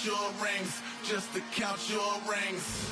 your rings, just to count your rings.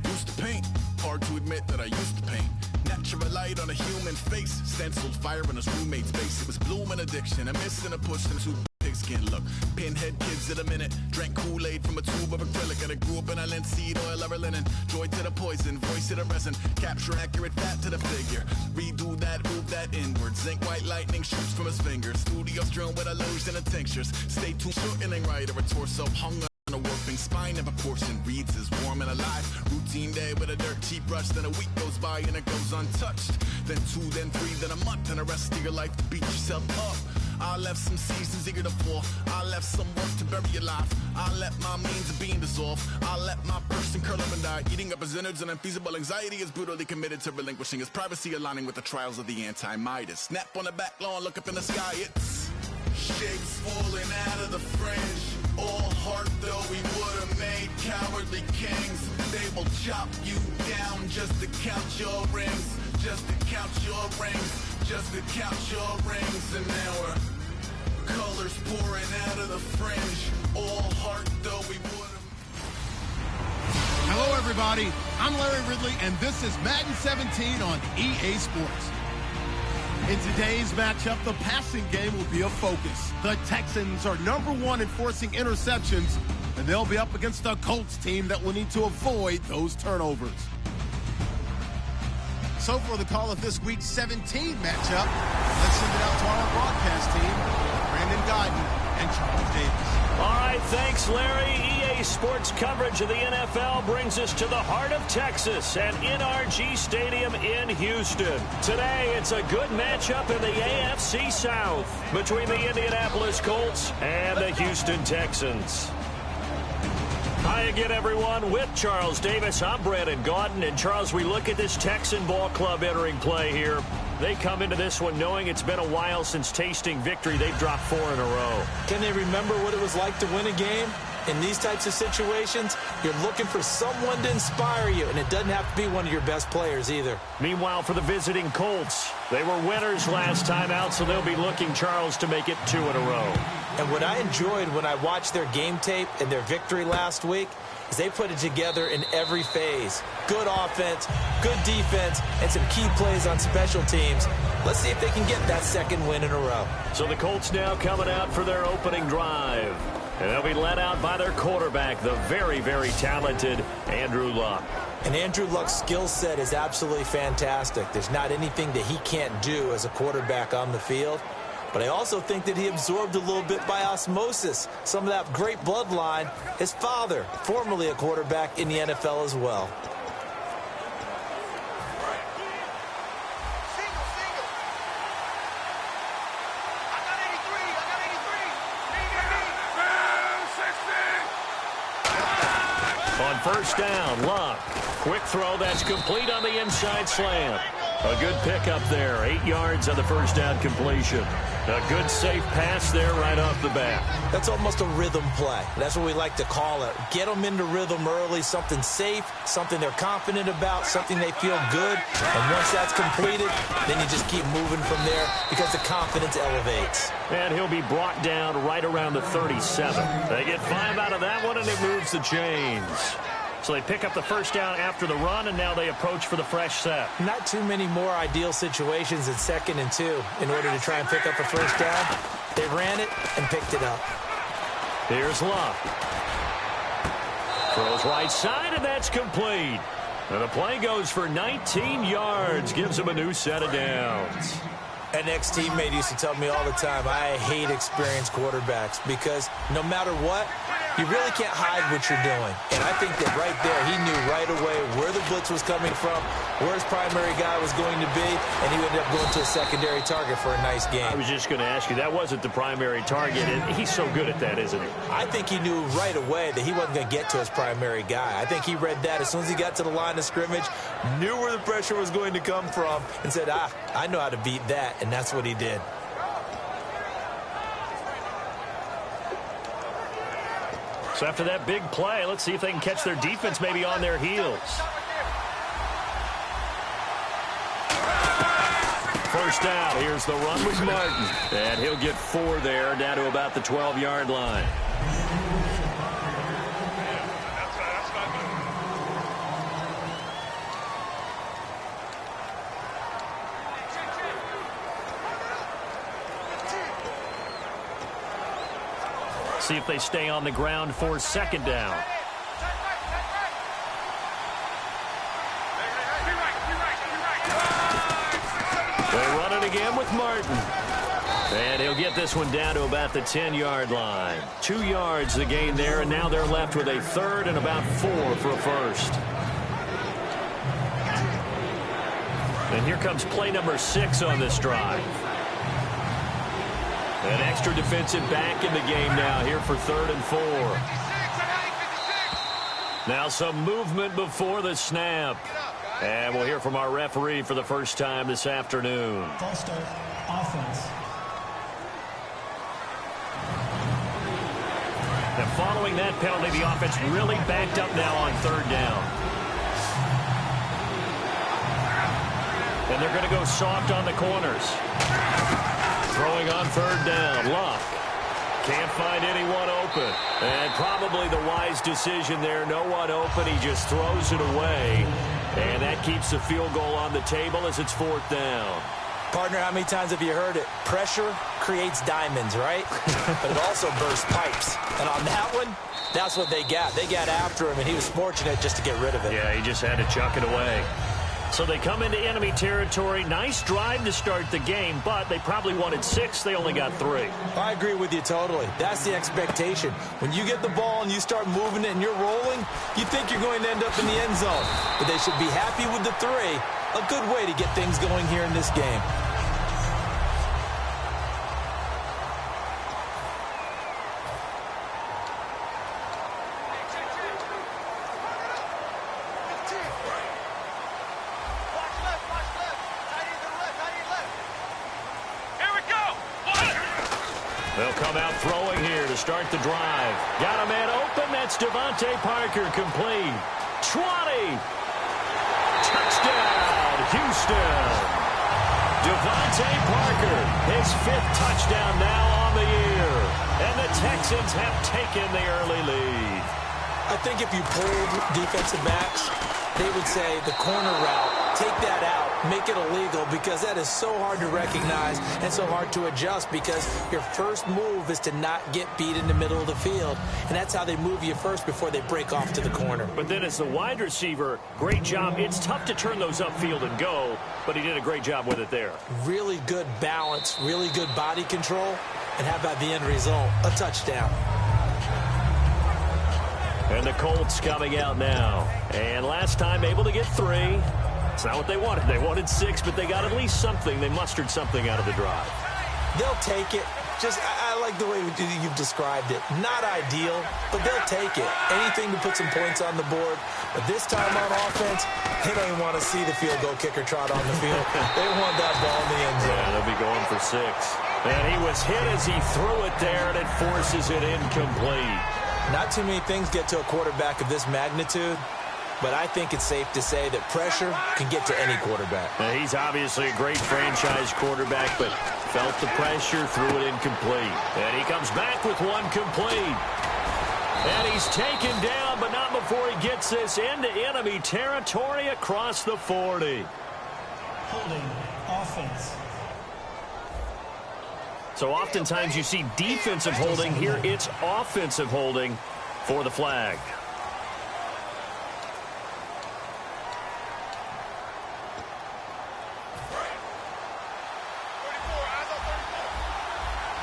Used to paint, hard to admit that I used to paint. Natural light on a human face, stenciled fire in his roommate's face. It was blooming addiction, a missing a push into pigskin look. Pinhead kids at a minute, drank Kool-Aid from a tube of acrylic, and I grew up in a linseed oil ever linen. Joy to the poison, voice to the resin, capture accurate fat to the figure. Redo that, move that inward. Zinc white lightning shoots from his fingers. Studio strewn with illusion and tinctures. Stay tuned, shortening right or a torso hung on a warping spine of a portion. Reads as warm and alive. Routine day with a dirt cheap brush. Then a week goes by and it goes untouched. Then 2, then 3, then a month, and the rest of your life to beat yourself up. I left some seasons eager to fall. I left some work to bury your life. I let my means of being dissolve. I let my person curl up and die. Eating up his innards and unfeasible anxiety is brutally committed to relinquishing his privacy, aligning with the trials of the anti-Midas. Snap on the back lawn, look up in the sky, it's shapes falling out of the fringe. All heart though we would have made cowardly kings. They will chop you down just to count your rings. Just to count your rings. Just to count your rings. And now we're colors pouring out of the fringe. All heart though we would have. Hello everybody, I'm Larry Ridley and this is Madden 17 on EA Sports. In today's matchup, the passing game will be a focus. The Texans are #1 in forcing interceptions, and they'll be up against a Colts team that will need to avoid those turnovers. So for the call of this week's 17 matchup, let's send it out to our broadcast team, Brandon Godden and Charles Davis. All right, thanks, Larry. EA Sports coverage of the NFL brings us to the heart of Texas at NRG Stadium in Houston. Today, it's a good matchup in the AFC South between the Indianapolis Colts and the Houston Texans. Hi again, everyone. With Charles Davis, I'm Brandon Gaudin. And, Charles, we look at this Texan ball club entering play here. They come into this one knowing it's been a while since tasting victory. They've dropped 4 in a row. Can they remember what it was like to win a game? In these types of situations, you're looking for someone to inspire you, and it doesn't have to be one of your best players either. Meanwhile, for the visiting Colts, they were winners last time out, so they'll be looking, Charles, to make it 2 in a row. And what I enjoyed when I watched their game tape and their victory last week is they put it together in every phase. Good offense, good defense, and some key plays on special teams. Let's see if they can get that second win in a row. So the Colts now coming out for their opening drive. And they'll be led out by their quarterback, the very, very talented Andrew Luck. And Andrew Luck's skill set is absolutely fantastic. There's not anything that he can't do as a quarterback on the field. But I also think that he absorbed a little bit by osmosis some of that great bloodline. His father, formerly a quarterback in the NFL as well. On first down, Luck. Quick throw that's complete on the inside slant. A good pickup there. 8 yards on the first down completion. A good safe pass there right off the bat. That's almost a rhythm play. That's what we like to call it. Get them into rhythm early, something safe, something they're confident about, something they feel good. And once that's completed, then you just keep moving from there because the confidence elevates. And he'll be brought down right around the 37. They get 5 out of that one, and it moves the chains. So they pick up the first down after the run, and now they approach for the fresh set. Not too many more ideal situations in 2nd and 2 in order to try and pick up a first down. They ran it and picked it up. Here's Luck. Throws right side, and that's complete. And the play goes for 19 yards, gives him a new set of downs. An ex-teammate used to tell me all the time, I hate experienced quarterbacks because no matter what, you really can't hide what you're doing. And I think that right there, he knew right away where the blitz was coming from, where his primary guy was going to be, and he ended up going to a secondary target for a nice game. I was just going to ask you, that wasn't the primary target, and he's so good at that, isn't he? I think he knew right away that he wasn't going to get to his primary guy. I think he read that as soon as he got to the line of scrimmage, knew where the pressure was going to come from, and said, I know how to beat that, and that's what he did. So after that big play, let's see if they can catch their defense maybe on their heels. For first down. Here's the run with Martin. And he'll get 4 there, down to about the 12-yard line. See if they stay on the ground for second down. They run it again with Martin. And he'll get this one down to about the 10-yard line. 2 yards the gain there, and now they're left with a third and about 4 for a first. And here comes play number 6 on this drive. An extra defensive back in the game now here for 3rd and 4. Now some movement before the snap. And we'll hear from our referee for the first time this afternoon. False start, offense. Now following that penalty, the offense really backed up now on 3rd down. And they're going to go soft on the corners. Throwing on 3rd down, Luck. Can't find anyone open. And probably the wise decision there. No one open. He just throws it away. And that keeps the field goal on the table as it's 4th down. Partner, how many times have you heard it? Pressure creates diamonds, right? But it also bursts pipes. And on that one, that's what they got. They got after him, and he was fortunate just to get rid of it. Yeah, he just had to chuck it away. So they come into enemy territory. Nice drive to start the game, but they probably wanted 6. They only got 3. I agree with you totally. That's the expectation. When you get the ball and you start moving it and you're rolling, you think you're going to end up in the end zone. But they should be happy with the 3. A good way to get things going here in this game. They'll come out throwing here to start the drive. Got a man open. That's Devontae Parker, complete. 20. Touchdown, Houston. Devontae Parker, his 5th touchdown now on the year. And the Texans have taken the early lead. I think if you pulled defensive backs, they would say the corner route, take that out, make it illegal, because that is so hard to recognize and so hard to adjust, because your first move is to not get beat in the middle of the field. And that's how they move you first before they break off to the corner. But then as the wide receiver, great job. It's tough to turn those upfield and go, but he did a great job with it there. Really good balance, really good body control. And how about the end result? A touchdown. And the Colts coming out now. And last time able to get 3. It's not what they wanted. They wanted 6, but they got at least something. They mustered something out of the drive. They'll take it. Just, I like the way you've described it. Not ideal, but they'll take it. Anything to put some points on the board. But this time on offense, they don't even want to see the field goal kicker trot on the field. They want that ball in the end zone. Yeah, they'll be going for 6. And he was hit as he threw it there, and it forces it incomplete. Not too many things get to a quarterback of this magnitude, but I think it's safe to say that pressure can get to any quarterback. Now, he's obviously a great franchise quarterback, but felt the pressure, threw it incomplete. And he comes back with one complete. And he's taken down, but not before he gets this into enemy territory across the 40. Holding, offense. So oftentimes you see defensive holding. Here it's offensive holding for the flag.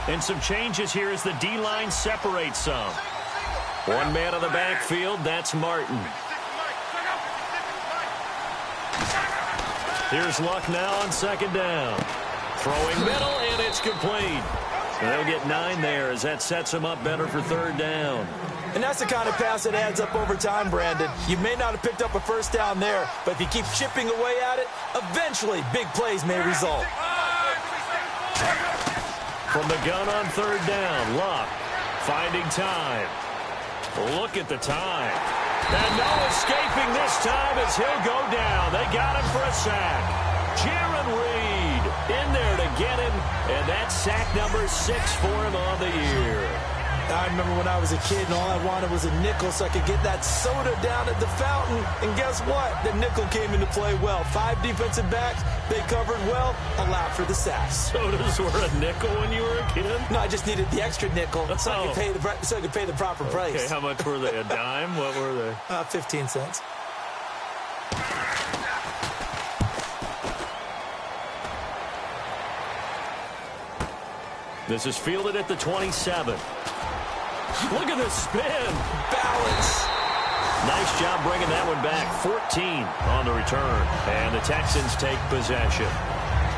And some changes here as the D-line separates some. One man on the backfield, that's Martin. Here's Luck now on 2nd down. Throwing middle, and it's complete. They'll get 9 there as that sets him up better for 3rd down. And that's the kind of pass that adds up over time, Brandon. You may not have picked up a first down there, but if you keep chipping away at it, eventually big plays may result. From the gun on 3rd down, Luck finding time. Look at the time. And no escaping this time as he'll go down. They got him for a sack. Jaron Reed in there to get him, and that's sack number 6 for him on the year. I remember when I was a kid and all I wanted was a nickel so I could get that soda down at the fountain. And guess what? The nickel came into play well. 5 defensive backs, they covered well, allowed for the sacks. Sodas were a nickel when you were a kid? No, I just needed the extra nickel so I could pay the proper price. Okay, how much were they? A dime? What were they? 15 cents. This is fielded at the 27. Look at the spin. Balance. Nice job bringing that one back. 14 on the return. And the Texans take possession.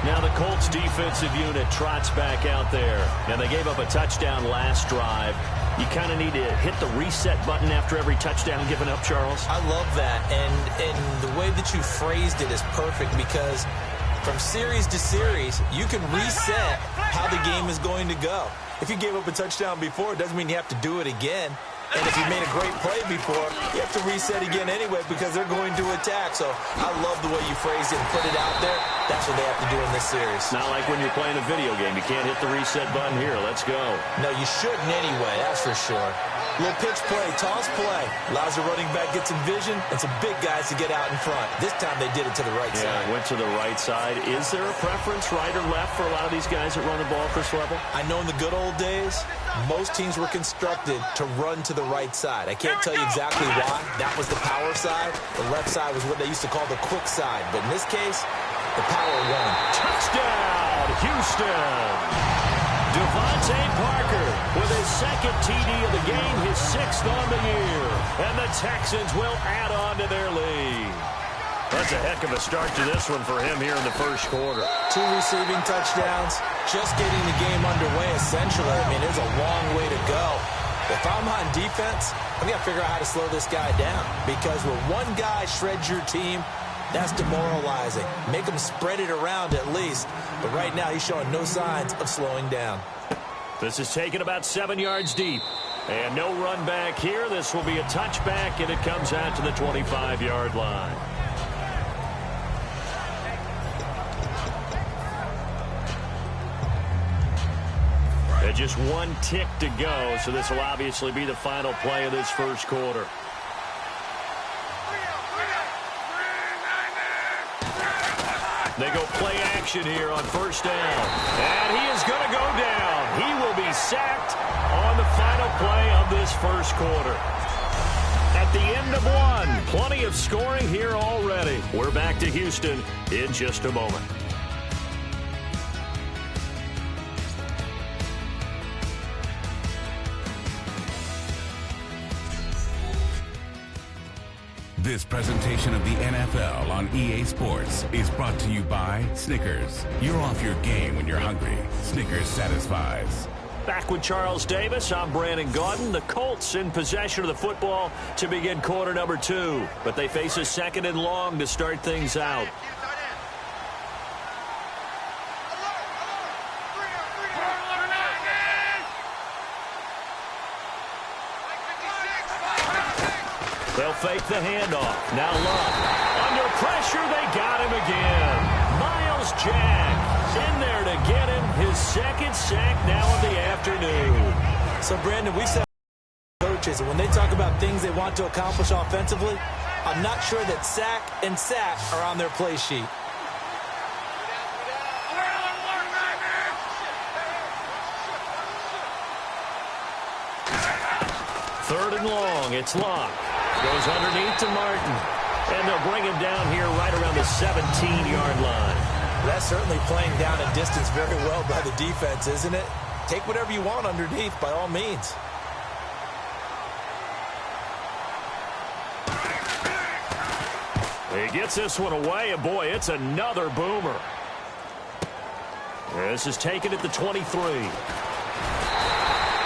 Now the Colts defensive unit trots back out there. Now they gave up a touchdown last drive. You kind of need to hit the reset button after every touchdown given up, Charles. I love that. And the way that you phrased it is perfect because from series to series, you can reset how the game is going to go. If you gave up a touchdown before, it doesn't mean you have to do it again. And if you made a great play before, you have to reset again anyway because they're going to attack. So I love the way you phrased it and put it out there. That's what they have to do in this series. Not like when you're playing a video game. You can't hit the reset button here. Let's go. No, you shouldn't anyway, that's for sure. Little pitch play, toss play. Allows the running back to get some vision and some big guys to get out in front. This time they did it to the right side. Yeah, went to the right side. Is there a preference, right or left, for a lot of these guys that run the ball at this level? I know in the good old days, most teams were constructed to run to the right side. I can't tell you exactly why. That was the power side. The left side was what they used to call the quick side. But in this case, the power won. Touchdown, Houston! Devontae Parker with his second TD of the game, his 6th on the year. And the Texans will add on to their lead. That's a heck of a start to this one for him here in the first quarter. 2 receiving touchdowns, just getting the game underway essentially. I mean, there's a long way to go. If I'm on defense, I've got to figure out how to slow this guy down. Because when one guy shreds your team, that's demoralizing. Make him spread it around at least. But right now, he's showing no signs of slowing down. This is taken about 7 yards deep. And no run back here. This will be a touchback, and it comes out to the 25-yard line. And just 1 tick to go, so this will obviously be the final play of this first quarter. They go play action here on first down. And he is going to go down. He will be sacked on the final play of this first quarter. At the end of 1, plenty of scoring here already. We're back to Houston in just a moment. This presentation of the NFL on EA Sports is brought to you by Snickers. You're off your game when you're hungry. Snickers satisfies. Back with Charles Davis, I'm Brandon Gaudin. The Colts in possession of the football to begin quarter number 2. But they face a 2nd and long to start things out. They'll fake the handoff. Now Love. Under pressure, they got him again. Miles Jack in there to get him. His 2nd sack now of the afternoon. So, Brandon, we said coaches, and when they talk about things they want to accomplish offensively, I'm not sure that sack and sack are on their play sheet. Third and long. It's Locke. Goes underneath to Martin. And they'll bring him down here right around the 17-yard line. That's certainly playing down a distance very well by the defense, isn't it? Take whatever you want underneath, by all means. He gets this one away, and boy, it's another boomer. This is taken at the 23.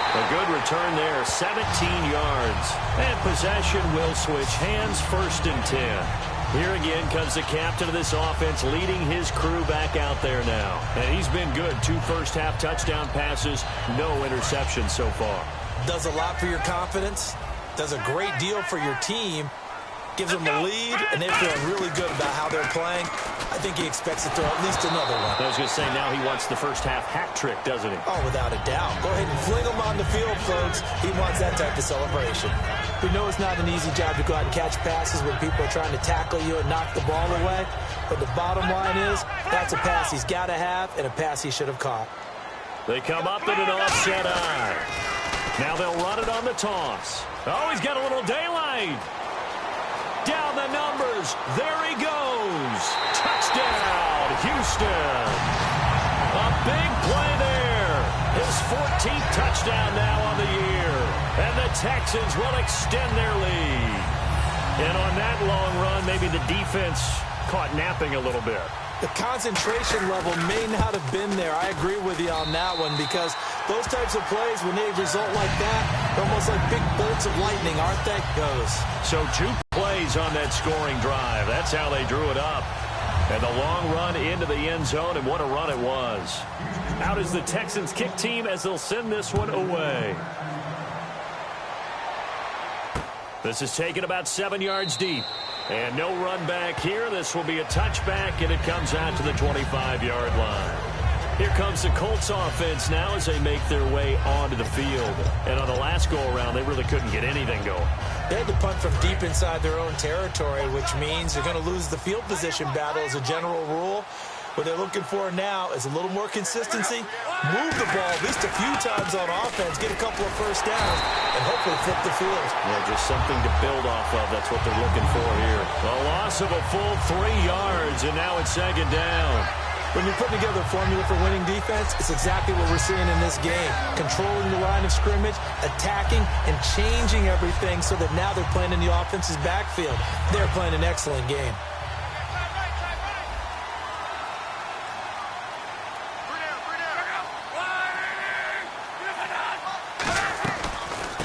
A good return there, 17 yards. And possession will switch hands, 1st and 10. Here again comes the captain of this offense leading his crew back out there now. And he's been good. 2 first-half touchdown passes, no interceptions so far. Does a lot for your confidence. Does a great deal for your team. gives them a lead, and they're feeling really good about how they're playing. I think he expects to throw at least another one. I was going to say, now he wants the first half hat trick, doesn't he? Oh, without a doubt. Go ahead and fling him on the field, folks. He wants that type of celebration. We know it's not an easy job to go out and catch passes when people are trying to tackle you and knock the ball away. But the bottom line is, that's a pass he's got to have and a pass he should have caught. They come up in an offset eye. Now they'll run it on the toss. Oh, he's got a little daylight. Down the numbers. There he goes. Touchdown, Houston. A big play there. His 14th touchdown now on the year. And the Texans will extend their lead. And on that long run, maybe the defense caught napping a little bit. The concentration level may not have been there. I agree with you on that one, because those types of plays, when they result like that, they're almost like big bolts of lightning, aren't they? So 2 plays on that scoring drive. That's how they drew it up. And the long run into the end zone, and what a run it was. Out is the Texans kick team as they'll send this one away. This is taken about 7 yards deep. And no run back here. This will be a touchback, and it comes out to the 25-yard line. Here comes the Colts offense now as they make their way onto the field. And on the last go-around, they really couldn't get anything going. They had to punt from deep inside their own territory, which means they're going to lose the field position battle as a general rule. What they're looking for now is a little more consistency, move the ball at least a few times on offense, get a couple of first downs, and hopefully flip the field. Yeah, just something to build off of. That's what they're looking for here. A loss of a full 3 yards, and now it's second down. When you're putting together a formula for winning defense, it's exactly what we're seeing in this game. Controlling the line of scrimmage, attacking, and changing everything so that now they're playing in the offense's backfield. They're playing an excellent game.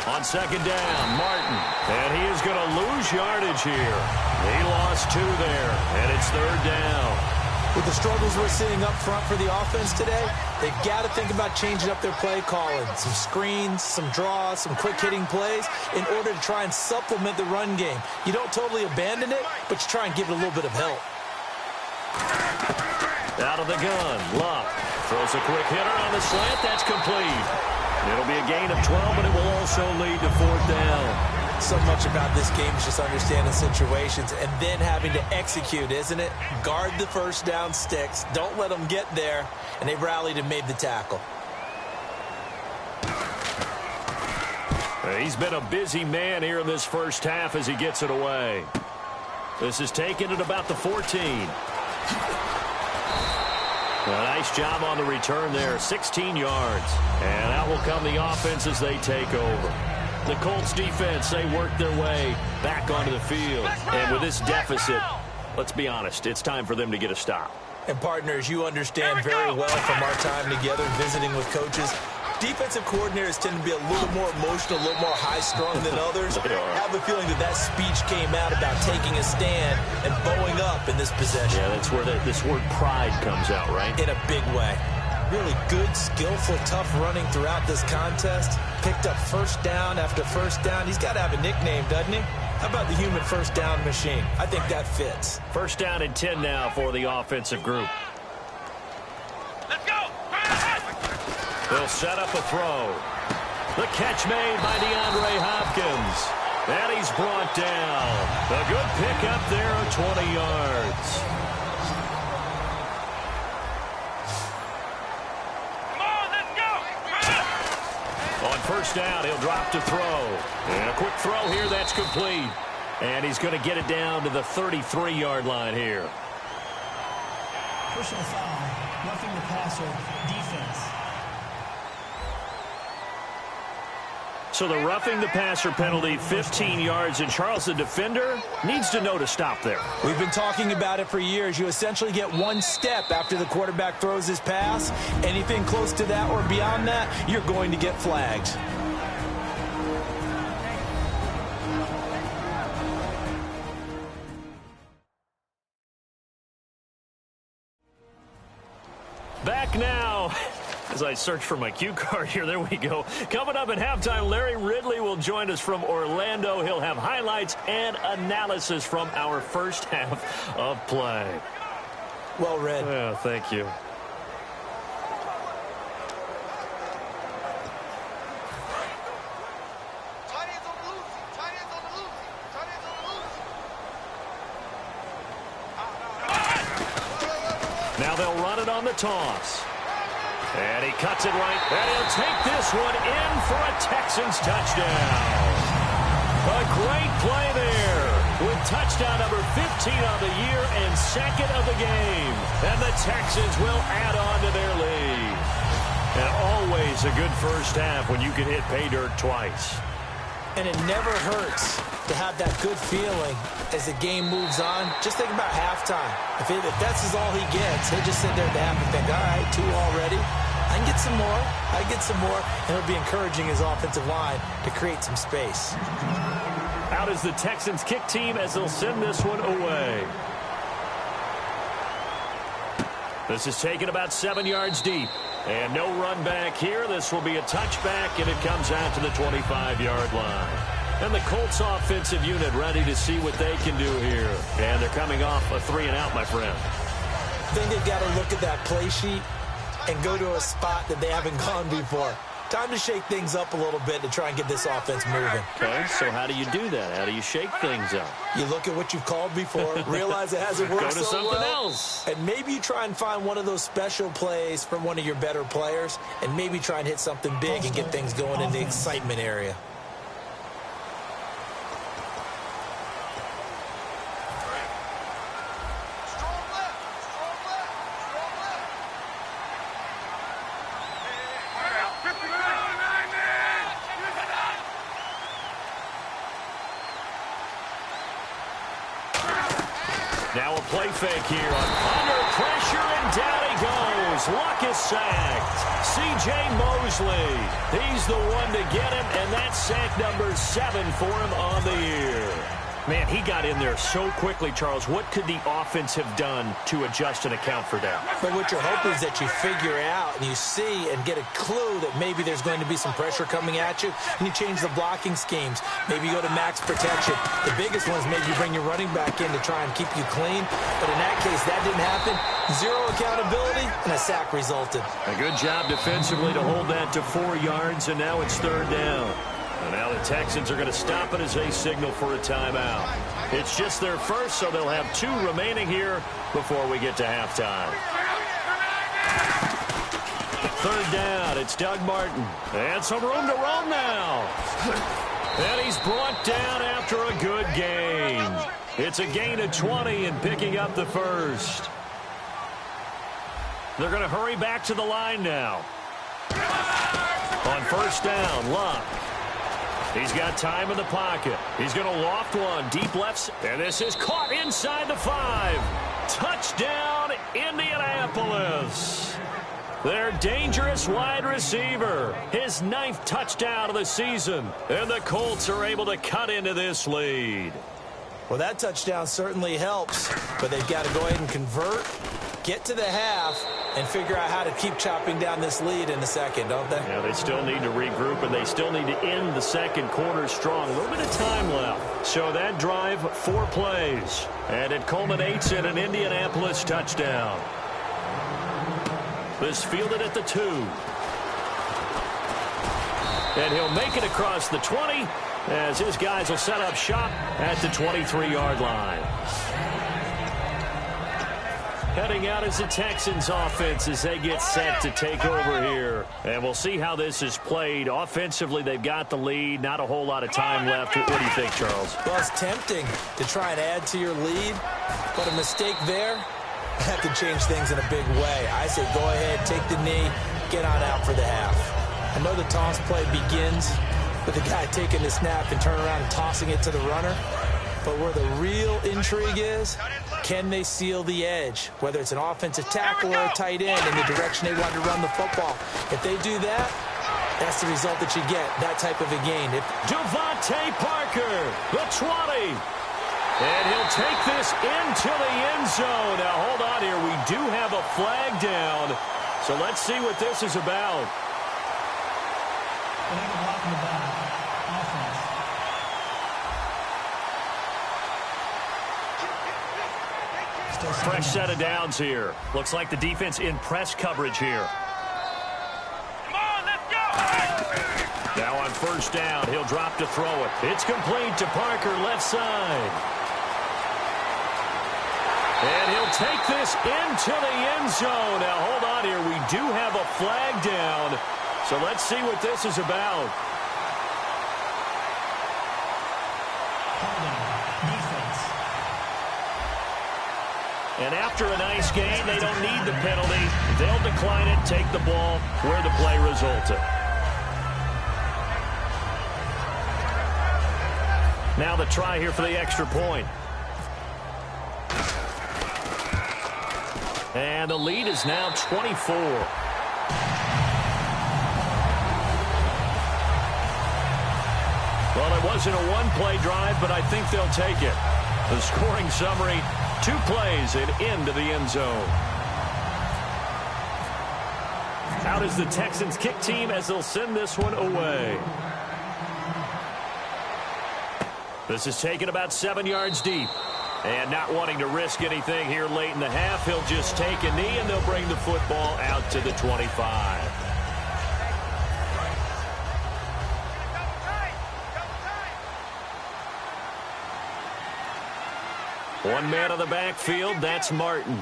On second down, Martin. And he is going to lose yardage here. He lost 2 there, and it's third down. With the struggles we're seeing up front for the offense today, they've got to think about changing up their play calling. Some screens, some draws, some quick-hitting plays in order to try and supplement the run game. You don't totally abandon it, but you try and give it a little bit of help. Out of the gun, Luck throws a quick hitter on the slant. That's complete. It'll be a gain of 12, but it will also lead to fourth down. So much about this game is just understanding situations and then having to execute, isn't it? Guard the first down sticks. Don't let them get there. And they rallied and made the tackle. He's been a busy man here in this first half as he gets it away. This is taken at about the 14. A nice job on the return there, 16 yards. And out will come the offense as they take over. The Colts defense, they work their way back onto the field. And with this deficit, let's be honest, it's time for them to get a stop. And partners, you understand very well from our time together visiting with coaches, defensive coordinators tend to be a little more emotional, a little more high-strung than others. I have a feeling that speech came out about taking a stand and bowing up in this possession. Yeah, that's where this word pride comes out, right? In a big way. Really good, skillful, tough running throughout this contest. Picked up first down after first down. He's got to have a nickname, doesn't he? How about the human first down machine? I think that fits. First down and 10 now for the offensive group. Let's go! They'll set up a throw. The catch made by DeAndre Hopkins. And he's brought down. A good pickup there of 20 yards. On first down, he'll drop to throw. And a quick throw here, that's complete. And he's going to get it down to the 33-yard line here. Personal foul, roughing the passer, defense. So the roughing the passer penalty, 15 yards. And Charles, the defender, needs to know to stop there. We've been talking about it for years. You essentially get one step after the quarterback throws his pass. Anything close to that or beyond that, you're going to get flagged. Back now As I search for my cue card here, there we go. Coming up at halftime, Larry Ridley will join us from Orlando. He'll have highlights and analysis from our first half of play. Well read. Yeah, thank you. Now they'll run it on the toss. And he cuts it right. And he'll take this one in for a Texans touchdown. A great play there with touchdown number 15 on the year and second of the game. And the Texans will add on to their lead. And always a good first half when you can hit pay dirt twice. And it never hurts to have that good feeling as the game moves on. Just think about halftime. If that's all he gets, he'll just sit there at the half and think, all right, 2 already. I can get some more. I can get some more. And he'll be encouraging his offensive line to create some space. Out is the Texans kick team as they'll send this one away. This is taken about 7 yards deep. And no run back here. This will be a touchback, and it comes out to the 25-yard line. And the Colts offensive unit ready to see what they can do here. And they're coming off a 3-and-out, my friend. I think they've got to look at that play sheet and go to a spot that they haven't gone before. Time to shake things up a little bit to try and get this offense moving. Okay, so how do you do that? How do you shake things up? You look at what you've called before, realize it hasn't worked Go to so something well, else. and maybe you try and find one of those special plays from one of your better players, and maybe try and hit something big and get things going in the excitement area. Now a play fake here. Under pressure, and down he goes. Luck is sacked. C.J. Mosley. He's the one to get him, and that's sack number 7 for him on the year. Man, he got in there so quickly, Charles. What could the offense have done to adjust and account for that? But what you're hoping is that you figure out and you see and get a clue that maybe there's going to be some pressure coming at you, and you change the blocking schemes. Maybe you go to max protection. The biggest one is maybe you bring your running back in to try and keep you clean. But in that case, that didn't happen. 0 accountability, and a sack resulted. A good job defensively to hold that to 4 yards, and now it's 3rd down. And now the Texans are going to stop it as they signal for a timeout. It's just their first, so they'll have 2 remaining here before we get to halftime. 3rd down, it's Doug Martin. And some room to roam now. And he's brought down after a good gain. It's a gain of 20 and picking up the first. They're going to hurry back to the line now. On 1st down, Luck. He's got time in the pocket. He's going to loft one. Deep left. And this is caught inside the 5. Touchdown, Indianapolis. Their dangerous wide receiver. His 9th touchdown of the season. And the Colts are able to cut into this lead. Well, that touchdown certainly helps. But they've got to go ahead and convert, get to the half, and figure out how to keep chopping down this lead in the second, don't they? Yeah, they still need to regroup, and they still need to end the second quarter strong. A little bit of time left. So that drive, 4 plays. And it culminates in an Indianapolis touchdown. This fielded at the 2. And he'll make it across the 20 as his guys will set up shop at the 23-yard line. Heading out is the Texans offense as they get set to take over here. And we'll see how this is played. Offensively, they've got the lead. Not a whole lot of time left. What do you think, Charles? Well, it's tempting to try and add to your lead, but a mistake there, that could change things in a big way. I say go ahead, take the knee, get on out for the half. I know the toss play begins with the guy taking the snap and turn around and tossing it to the runner. But where the real intrigue is, can they seal the edge? Whether it's an offensive tackle or a tight end in the direction they want to run the football. If they do that, that's the result that you get, that type of a gain. Devontae Parker, the 20. And he'll take this into the end zone. Now, hold on here. We do have a flag down. So let's see what this is about. Illegal block in the back. Offense. Fresh set of downs here. Looks like the defense in press coverage here. Come on, let's go! Now on first down, he'll drop to throw it. It's complete to Parker, left side. And he'll take this into the end zone. Now, hold on here. We do have a flag down. So let's see what this is about. And after a nice game, they don't need the penalty. They'll decline it, take the ball where the play resulted. Now the try here for the extra point. And the lead is now 24. Well, it wasn't a one-play drive, but I think they'll take it. The scoring summary, 2 plays and into the end zone. Out is the Texans kick team as they'll send this one away. This is taken about 7 yards deep. And not wanting to risk anything here late in the half, he'll just take a knee and they'll bring the football out to the 25. One man on the backfield, that's Martin.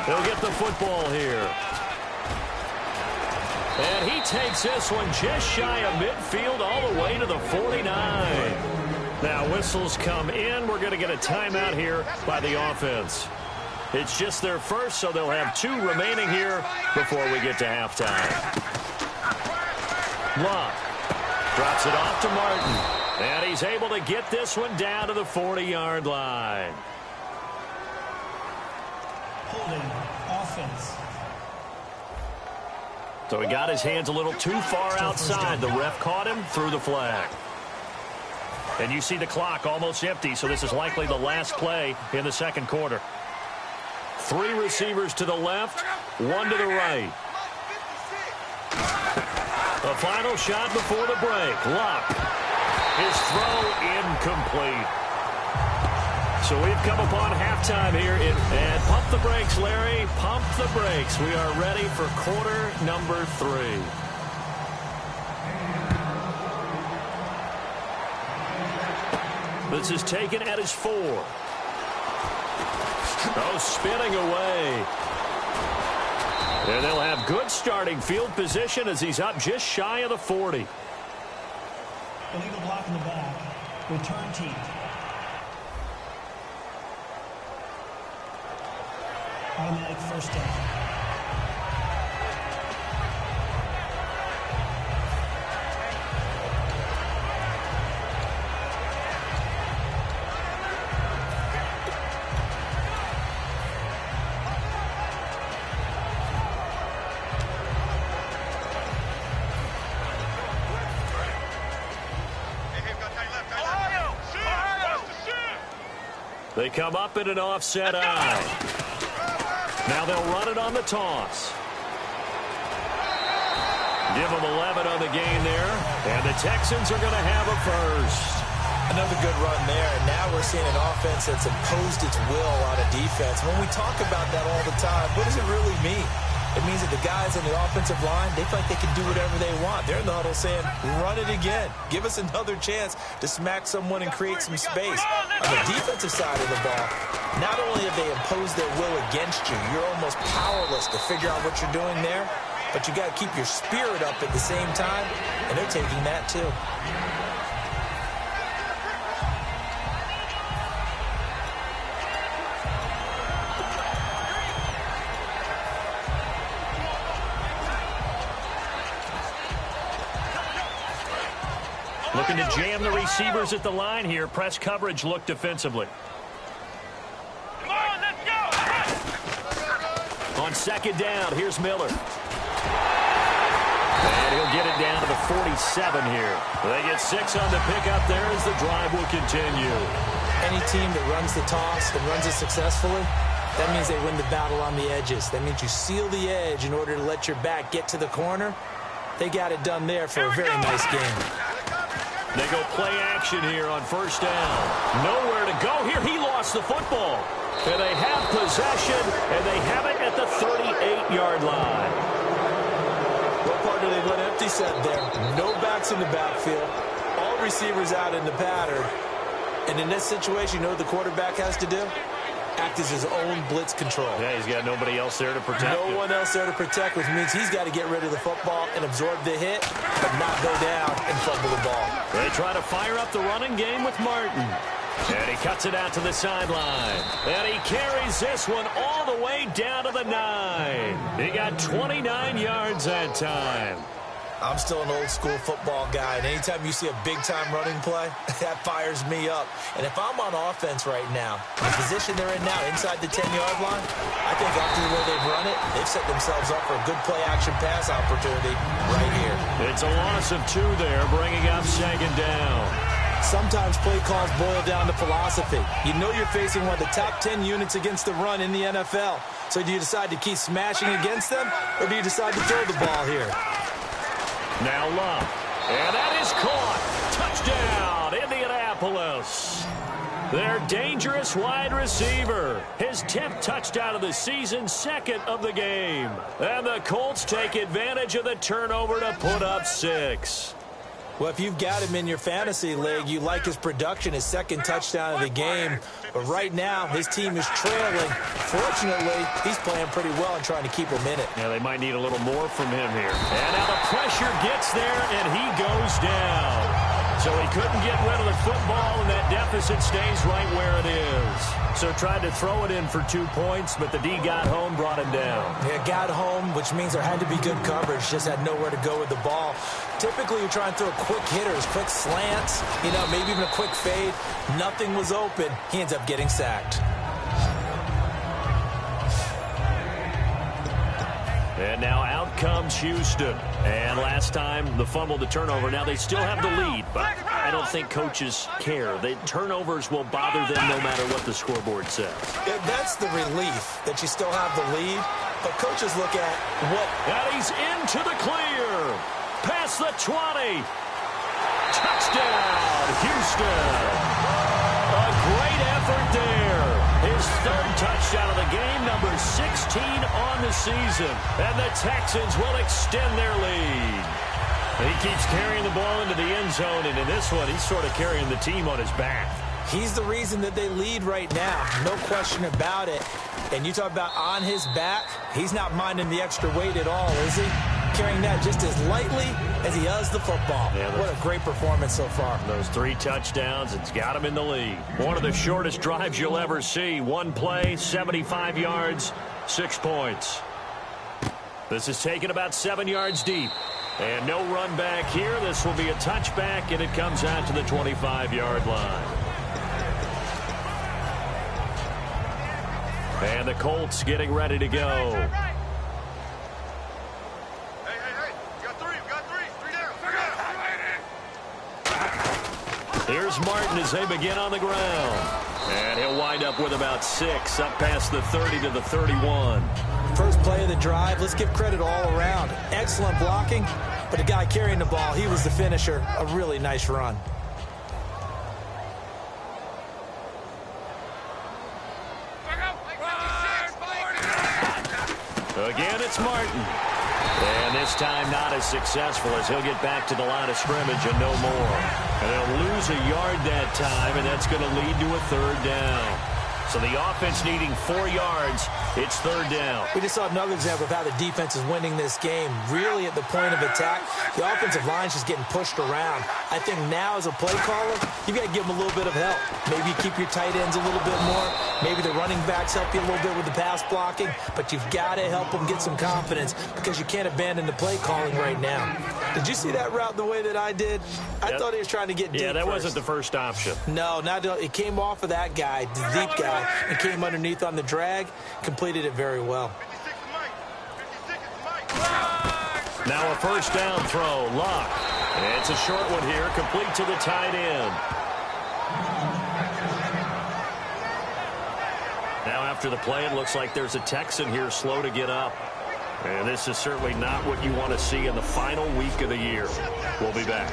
He'll get the football here. And he takes this one just shy of midfield all the way to the 49. Now whistles come in. We're going to get a timeout here by the offense. It's just their first, so they'll have 2 remaining here before we get to halftime. Locke drops it off to Martin. And he's able to get this one down to the 40-yard line. Holding offense. So he got his hands a little too far outside. The ref caught him, threw the flag. And you see the clock almost empty, so this is likely the last play in the second quarter. 3 receivers to the left, 1 to the right. The final shot before the break. Locke. His throw incomplete. So we've come upon halftime here. And pump the brakes, Larry. Pump the brakes. We are ready for quarter number 3. This is taken at his 4. Oh, spinning away. And they'll have good starting field position as he's up just shy of the 40. Illegal block in the back. Return team. Automatic first down. They come up in an offset eye. Now they'll run it on the toss. Give them 11 on the gain there. And the Texans are going to have a first. Another good run there. And now we're seeing an offense that's imposed its will on a defense. When we talk about that all the time, what does it really mean? It means that the guys in the offensive line, they feel like they can do whatever they want. They're in the huddle saying, run it again. Give us another chance to smack someone and create some space. On the defensive side of the ball, not only have they imposed their will against you, you're almost powerless to figure out what you're doing there, but you got to keep your spirit up at the same time, and they're taking that too. Looking to jam the receivers at the line here. Press coverage look defensively. Come on, let's go! On second down, here's Miller. And he'll get it down to the 47 here. They get 6 on the pickup there as the drive will continue. Any team that runs the toss and runs it successfully, That means they win the battle on the edges. That means you seal the edge in order to let your back get to the corner. They got it done there for a very nice game. They go play action here on first down. Nowhere to go here. He lost the football. And they have possession, and they have it at the 38-yard line. What part do they let empty set there? No backs in the backfield. All receivers out in the pattern. And in this situation, you know what the quarterback has to do? Act as his own blitz control. Yeah, he's got nobody else there to protect him. No one else there to protect, which means he's got to get rid of the football and absorb the hit, but not go down and fumble the ball. They try to fire up the running game with Martin. And he cuts it out to the sideline. And he carries this one all the way down to the 9. He got 29 yards that time. I'm still an old-school football guy, and anytime you see a big-time running play, that fires me up. And if I'm on offense right now, the position they're in now, inside the 10-yard line, I think after the way they've run it, they've set themselves up for a good play-action pass opportunity right here. It's a loss of 2 there, bringing up second down. Sometimes play calls boil down to philosophy. You know you're facing one of the top 10 units against the run in the NFL. So do you decide to keep smashing against them, or do you decide to throw the ball here? Now Love, and that is caught. Touchdown, Indianapolis. Their dangerous wide receiver. His 10th touchdown of the season, 2nd of the game. And the Colts take advantage of the turnover to put up 6. Well, if you've got him in your fantasy league, you like his production, his 2nd touchdown of the game. But right now, his team is trailing. Fortunately, he's playing pretty well and trying to keep him in it. Yeah, they might need a little more from him here. And now the pressure gets there, and he goes down. So he couldn't get rid of the football, and that deficit stays right where it is. So tried to throw it in for 2 points, but the D got home, brought him down. Yeah, got home, which means there had to be good coverage. Just had nowhere to go with the ball. Typically, you try and throw quick hitters, quick slants, maybe even a quick fade. Nothing was open. He ends up getting sacked. And now out comes Houston. And last time, the fumble, the turnover. Now they still have the lead, but I don't think coaches care. The turnovers will bother them no matter what the scoreboard says. Yeah, that's the relief that you still have the lead. But coaches look at what... And he's into the clear. Past the 20. Touchdown, Houston. A great effort there. His 3rd touchdown of the game, number 16 on the season. And the Texans will extend their lead. He keeps carrying the ball into the end zone, and in this one, he's sort of carrying the team on his back. He's the reason that they lead right now. No question about it. And you talk about on his back, he's not minding the extra weight at all, is he? Carrying that just as lightly as he does the football. Yeah, what a great performance so far. Those 3 touchdowns, it's got him in the lead. One of the shortest drives you'll ever see. 1 play, 75 yards, 6 points. This is taken about 7 yards deep. And no run back here. This will be a touchback, and it comes out to the 25-yard line. And the Colts getting ready to go. Here's Martin as they begin on the ground. And he'll wind up with about 6, up past the 30 to the 31. First play of the drive, let's give credit all around. Excellent blocking, but the guy carrying the ball, he was the finisher. A really nice run. Again, it's Martin. And this time not as successful as he'll get back to the line of scrimmage and no more. And they'll lose a yard that time, and that's going to lead to a 3rd down. So the offense needing 4 yards. It's 3rd down. We just saw another example of how the defense is winning this game. Really at the point of attack, the offensive line's just getting pushed around. I think now as a play caller, you've got to give them a little bit of help. Maybe you keep your tight ends a little bit more. Maybe the running backs help you a little bit with the pass blocking. But you've got to help them get some confidence because you can't abandon the play calling right now. Did you see that route the way that I did? I thought he was trying to get deep. Yeah, that wasn't the first option. No, it came off of that guy, the deep guy, and came underneath on the drag. Completed it very well. Now a first down throw. Luck. And it's a short one here, complete to the tight end. Now after After the play, it looks like there's a Texan here slow to get up. And this is certainly not what you want to see in the final week of the year. We'll be back.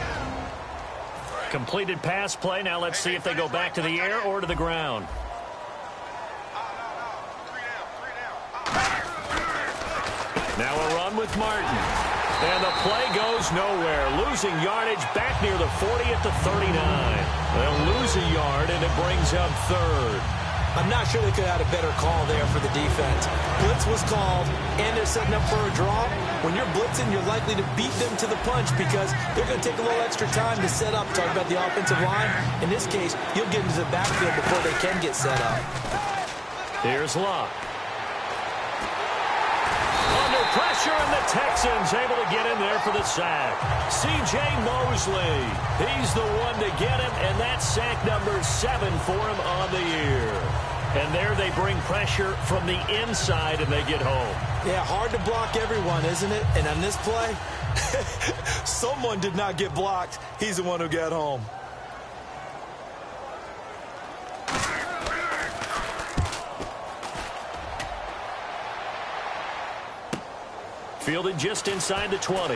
Completed pass play. Now let's see if they go back to the air or to the ground. Now a run with Martin. And the play goes nowhere. Losing yardage back near the 40 at the 39. They'll lose a yard, and it brings up third. I'm not sure they could have had a better call there for the defense. Blitz was called, and they're setting up for a draw. When you're blitzing, you're likely to beat them to the punch because they're going to take a little extra time to set up. Talk about the offensive line. In this case, you'll get into the backfield before they can get set up. Here's Luck. Under pressure, and the Texans able to get in there for the sack. C.J. Mosley, he's the one to get him, and that's sack number 7 for him on the year. And there they bring pressure from the inside, and they get home. Yeah, hard to block everyone, isn't it? And on this play, someone did not get blocked. He's the one who got home. Fielded just inside the 20.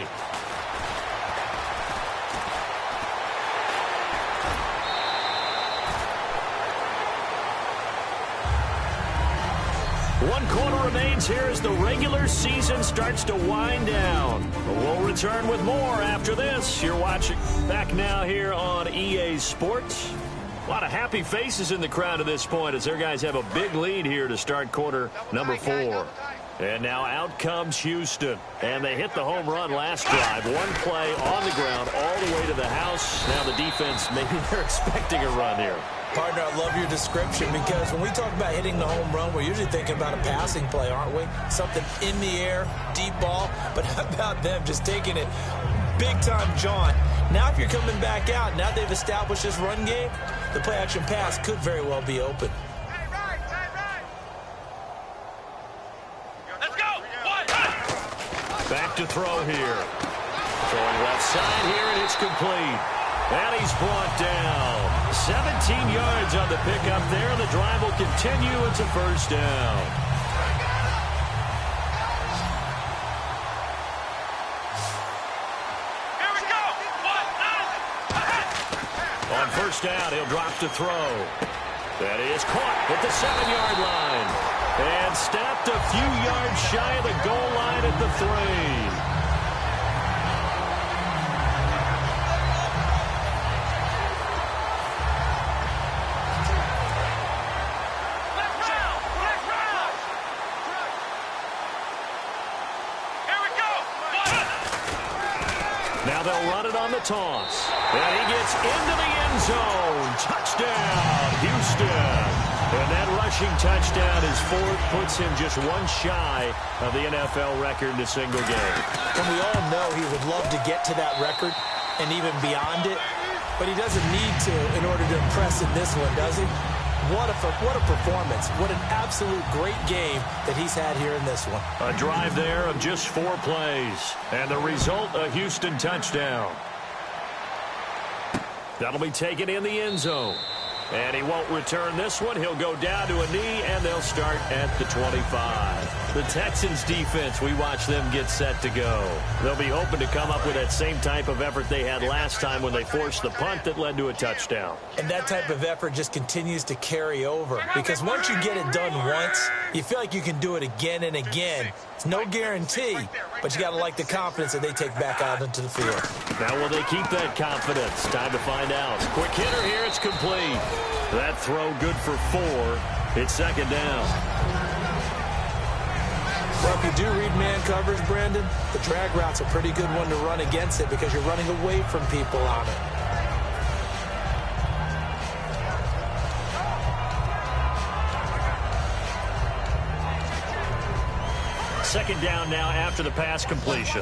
One quarter remains here as the regular season starts to wind down. We'll return with more after this. You're watching back now here on EA Sports. A lot of happy faces in the crowd at this point as their guys have a big lead here to start quarter number 4. And now out comes Houston. And they hit the home run last drive. One play on the ground all the way to the house. Now the defense, maybe they're expecting a run here. Partner, I love your description because when we talk about hitting the home run, we're usually thinking about a passing play, aren't we? Something in the air, deep ball. But how about them just taking it big-time jaunt? Now if you're coming back out, now they've established this run game, the play-action pass could very well be open. Back to throw here. Throwing left side here, and it's complete. And he's brought down. 17 yards on the pickup there. The drive will continue. It's a first down. Here we go. On first down, he'll drop to throw. That is caught at the 7-yard line. And stopped a few yards shy of the goal line at the 3. Now they'll run it on the toss. And he gets into the end zone. Touchdown, Houston. And that rushing touchdown is 4th, puts him just one shy of the NFL record in a single game. And we all know he would love to get to that record and even beyond it, but he doesn't need to in order to impress in this one, does he? What a performance. What an absolute great game that he's had here in this one. A drive there of just 4 plays. And the result, a Houston touchdown. That'll be taken in the end zone. And he won't return this one. He'll go down to a knee, and they'll start at the 25. The Texans defense, we watch them get set to go. They'll be hoping to come up with that same type of effort they had last time when they forced the punt that led to a touchdown. And that type of effort just continues to carry over. Because once you get it done once, you feel like you can do it again and again. It's no guarantee, but you got to like the confidence that they take back out into the field. Now will they keep that confidence? Time to find out. Quick hitter here. It's complete. That throw good for 4. It's second down. Well, if you do read man coverage, Brandon, the drag route's a pretty good one to run against it because you're running away from people on it. Second down now after the pass completion.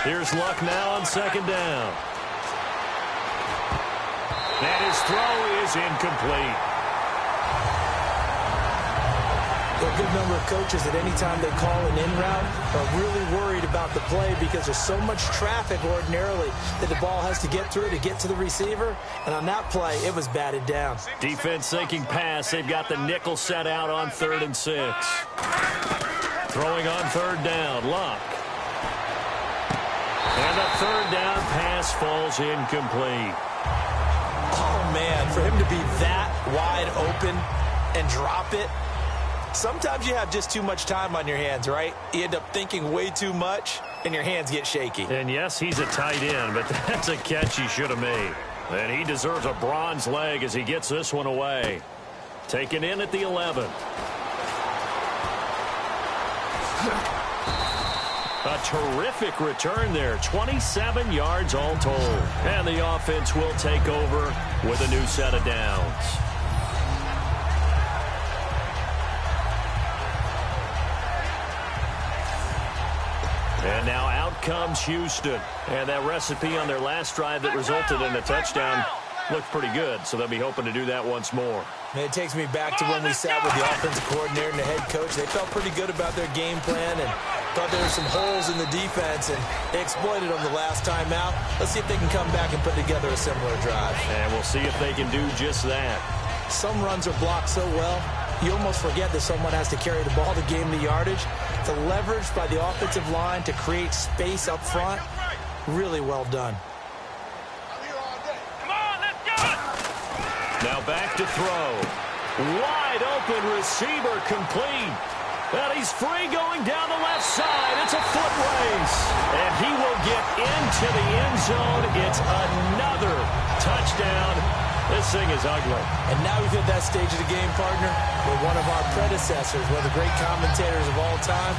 Here's Luck now on second down. And his throw is incomplete. They'll good number of coaches that anytime they call an in route are really worried about the play because there's so much traffic ordinarily that the ball has to get through to get to the receiver. And on that play, it was batted down. Defense thinking pass. They've got the nickel set out on 3rd and 6. Throwing on 3rd down, Luck. And the 3rd down pass falls incomplete. Oh, man, for him to be that wide open and drop it. Sometimes you have just too much time on your hands, right? You end up thinking way too much, and your hands get shaky. And yes, he's a tight end, but that's a catch he should have made. And he deserves a bronze leg as he gets this one away. Taken in at the 11. A terrific return there. 27 yards all told. And the offense will take over with a new set of downs. And now out comes Houston. And that recipe on their last drive that resulted in a touchdown looked pretty good, so they'll be hoping to do that once more. And it takes me back to when we sat with the offensive coordinator and the head coach. They felt pretty good about their game plan and thought there were some holes in the defense, and they exploited them the last time out. Let's see if they can come back and put together a similar drive. And we'll see if they can do just that. Some runs are blocked so well, you almost forget that someone has to carry the ball to gain the yardage. The leverage by the offensive line to create space up front, really well done. Now back to throw. Wide open receiver complete. And he's free going down the left side. It's a foot race. And he will get into the end zone. It's another touchdown. This thing is ugly. And now we've hit that stage of the game, partner, where one of our predecessors, one of the great commentators of all time,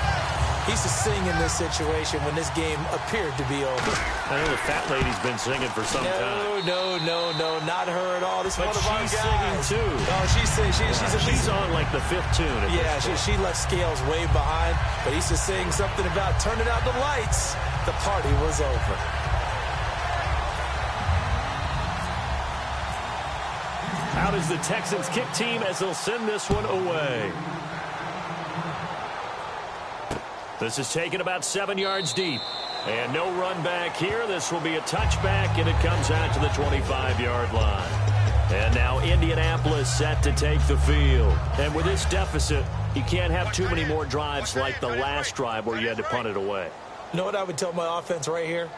he used to sing in this situation when this game appeared to be over. I know the fat lady's been singing for some time. No, not her at all. This is one of our guys. She's singing too. Oh, she's singing. She's on like the 5th tune. Yeah, she left Scales way behind, but he used to sing something about turning out the lights. The party was over. Out is the Texans kick team as they'll send this one away. This is taken about 7 yards deep. And no run back here. This will be a touchback, and it comes out to the 25-yard line. And now Indianapolis set to take the field. And with this deficit, you can't have too many more drives like the last drive where you had to punt it away. You know what I would tell my offense right here?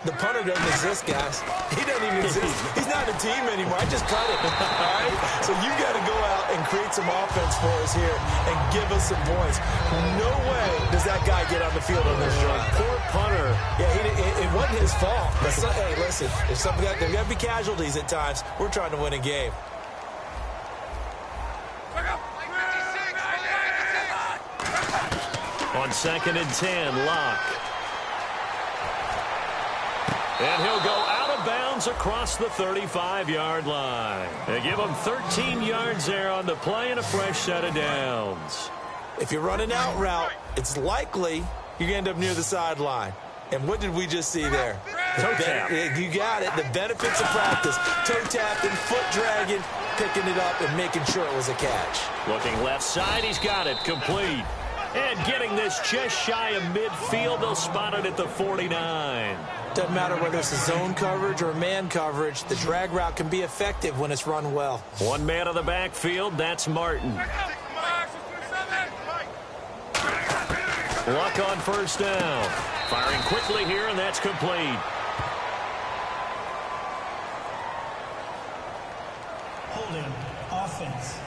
The punter doesn't exist, guys. He doesn't even exist. He's not a team anymore. I just cut it. All right? So you've got to go out and create some offense for us here and give us some points. No way does that guy get on the field on this drive. Poor punter. Yeah, it wasn't his fault. But hey, listen, there's got to be casualties at times. We're trying to win a game. On 2nd and 10, Locke. And he'll go out of bounds across the 35-yard line. They give him 13 yards there on the play and a fresh set of downs. If you run an out route, it's likely you're going to end up near the sideline. And what did we just see there? Toe tap. You got it. The benefits of practice. Toe tapping, foot dragging, picking it up, and making sure it was a catch. Looking left side, he's got it. Complete. And getting this just shy of midfield, they'll spot it at the 49. Doesn't matter whether it's a zone coverage or man coverage, the drag route can be effective when it's run well. One man on the backfield, that's Martin. Luck on 1st down. Firing quickly here, and that's complete. Holding, offense.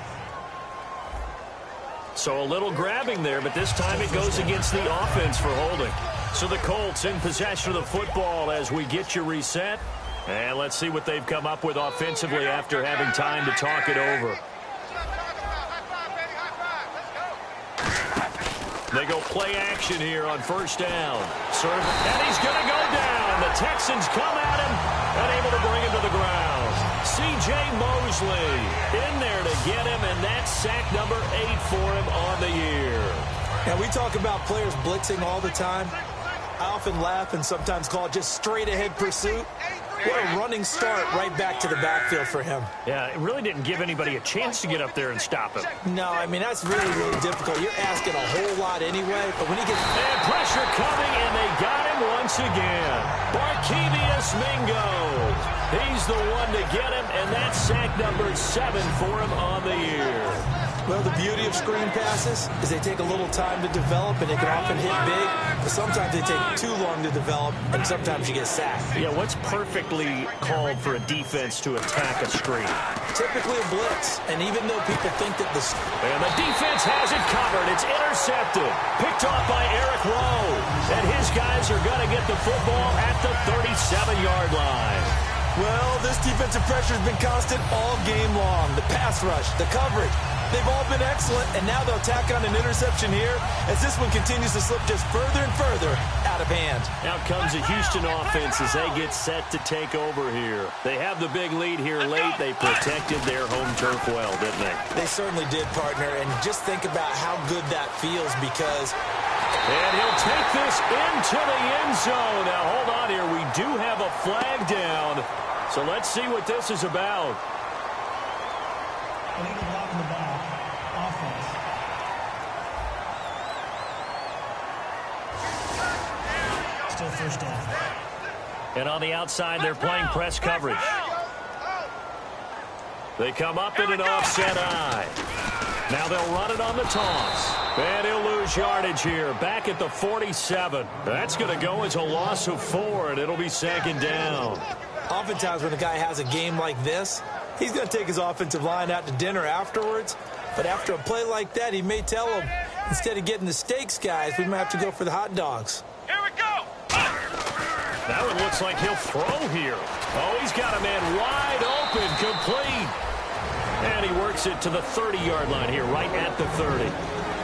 So a little grabbing there, but this time it goes against the offense for holding. So the Colts in possession of the football as we get you reset. And let's see what they've come up with offensively after having time to talk it over. They go play action here on 1st down. And he's going to go down. The Texans come at him and able to bring him to the ground. C.J. Mosley in there to get him, and that's sack number 8 for him on the year. And we talk about players blitzing all the time. I often laugh and sometimes call it just straight-ahead pursuit. What a running start right back to the backfield for him. Yeah, it really didn't give anybody a chance to get up there and stop him. No, I mean, that's really, really difficult. You're asking a whole lot anyway, but when he gets... And pressure coming, and they got him once again. Barkevius Mingo. He's the one to get him, and that's sack number 7 for him on the year. Well, the beauty of screen passes is they take a little time to develop, and they can often hit big, but sometimes they take too long to develop, and sometimes you get sacked. Yeah, what's perfectly called for a defense to attack a screen? Typically a blitz, and even though people think that the... And the defense has it covered. It's intercepted. Picked off by Eric Rowe. And his guys are going to get the football at the 37-yard line. Well, this defensive pressure has been constant all game long. The pass rush, the coverage, they've all been excellent, and now they'll tack on an interception here as this one continues to slip just further and further out of hand. Out comes the Houston offense as they get set to take over here. They have the big lead here late. They protected their home turf well, didn't they? They certainly did, partner, and just think about how good that feels because... And he'll take this into the end zone. Now, hold on here. We do have a flag down. So let's see what this is about. Illegal block in the back. Offense. Still first down. And on the outside, they're playing press coverage. They come up in an offset eye. Now they'll run it on the toss. And he'll lose yardage here. Back at the 47. That's going to go as a loss of 4, and it'll be second down. Oftentimes when a guy has a game like this, he's going to take his offensive line out to dinner afterwards. But after a play like that, he may tell them, instead of getting the steaks, guys, we might have to go for the hot dogs. Here we go. That one looks like he'll throw here. Oh, he's got a man wide open, complete. And he works it to the 30-yard line here, right at the 30.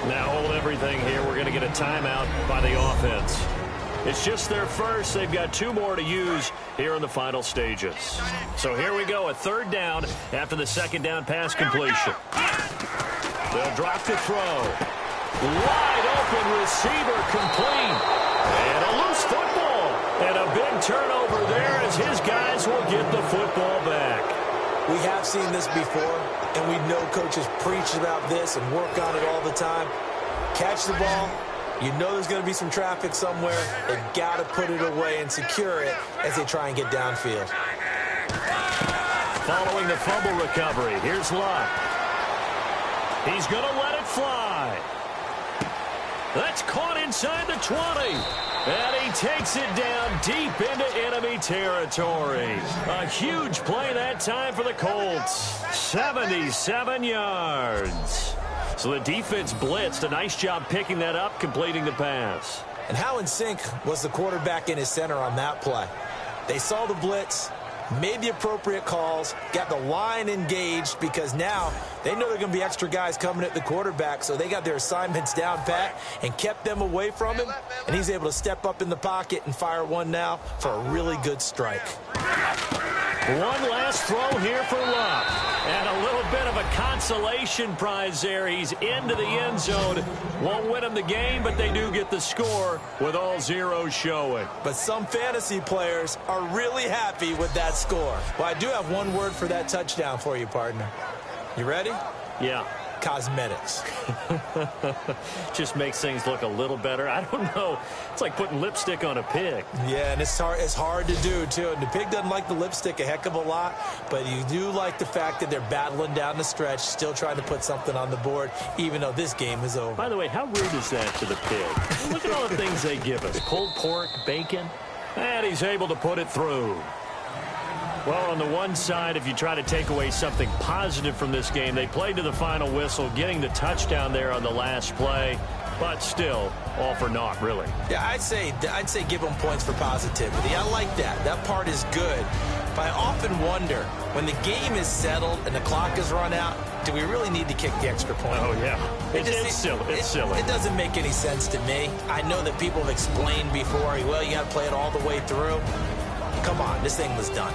Now hold everything here. We're going to get a timeout by the offense. It's just their first. They've got 2 more to use here in the final stages. So here we go, a third down after the second down pass completion. They'll drop the throw. Wide open receiver complete. And a loose football. And a big turnover there as his guys will get the football back. We have seen this before, and we know coaches preach about this and work on it all the time. Catch the ball. You know there's going to be some traffic somewhere. They've got to put it away and secure it as they try and get downfield. Following the fumble recovery, here's Luck. He's going to let it fly. That's caught inside the 20. And he takes it down deep into enemy territory. A huge play that time for the Colts. 77 yards. So the defense blitzed. A nice job picking that up, completing the pass. And how in sync was the quarterback in his center on that play? They saw the blitz, made the appropriate calls, got the line engaged because now they know there are going to be extra guys coming at the quarterback, so they got their assignments down pat and kept them away from him, and he's able to step up in the pocket and fire one now for a really good strike. One last throw here for Luck. And a little bit of a consolation prize there. He's into the end zone. Won't win him the game, but they do get the score with all zeros showing. But some fantasy players are really happy with that score. Well, I do have one word for that touchdown for you, partner. You ready? Yeah. Cosmetics. Just makes things look a little better. I don't know. It's like putting lipstick on a pig. Yeah, and it's hard to do, too. And the pig doesn't like the lipstick a heck of a lot, but you do like the fact that they're battling down the stretch, still trying to put something on the board, even though this game is over. By the way, how rude is that to the pig? Look at all the things they give us. Pulled pork, bacon, and he's able to put it through. Well, on the one side, if you try to take away something positive from this game, they played to the final whistle, getting the touchdown there on the last play, but still, all for naught, really. Yeah, I'd say give them points for positivity. I like that. That part is good. But I often wonder, when the game is settled and the clock is run out, do we really need to kick the extra point? Oh, yeah. It's silly. It's silly. It doesn't make any sense to me. I know that people have explained before, well, you got to play it all the way through. Come on, this thing was done.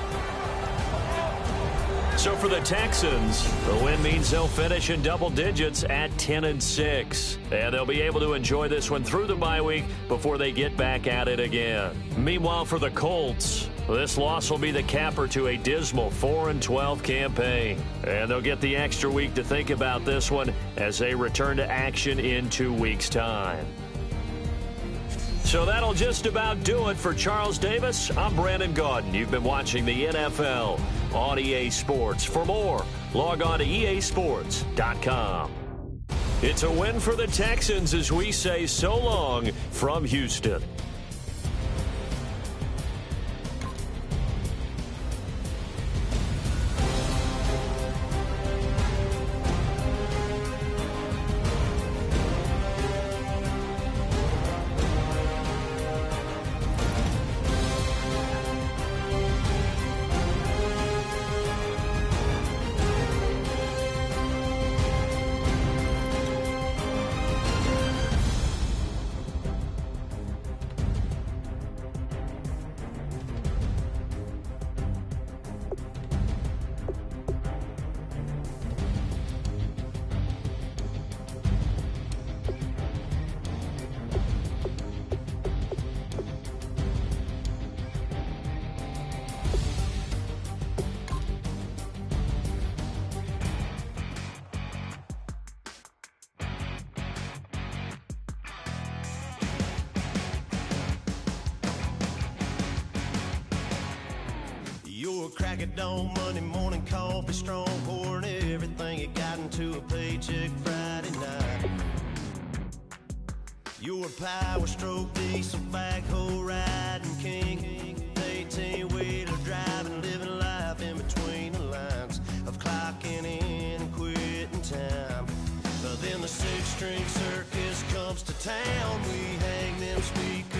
So for the Texans, the win means they'll finish in double digits at 10-6. And they'll be able to enjoy this one through the bye week before they get back at it again. Meanwhile, for the Colts, This loss will be the capper to a dismal 4-12 campaign. And they'll get the extra week to think about this one as they return to action in 2 weeks' time. So that'll just about do it for Charles Davis. I'm Brandon Gaudin. You've been watching the NFL on EA Sports. For more, log on to easports.com. It's a win for the Texans as we say so long from Houston. Your crack at dawn, Monday morning coffee, strong pouring everything you got into a paycheck Friday night. Your power stroke, diesel backhoe riding king, 18-wheeler driving, living life in between the lines of clocking in and quitting time. But then the six-string circus comes to town, we hang them speakers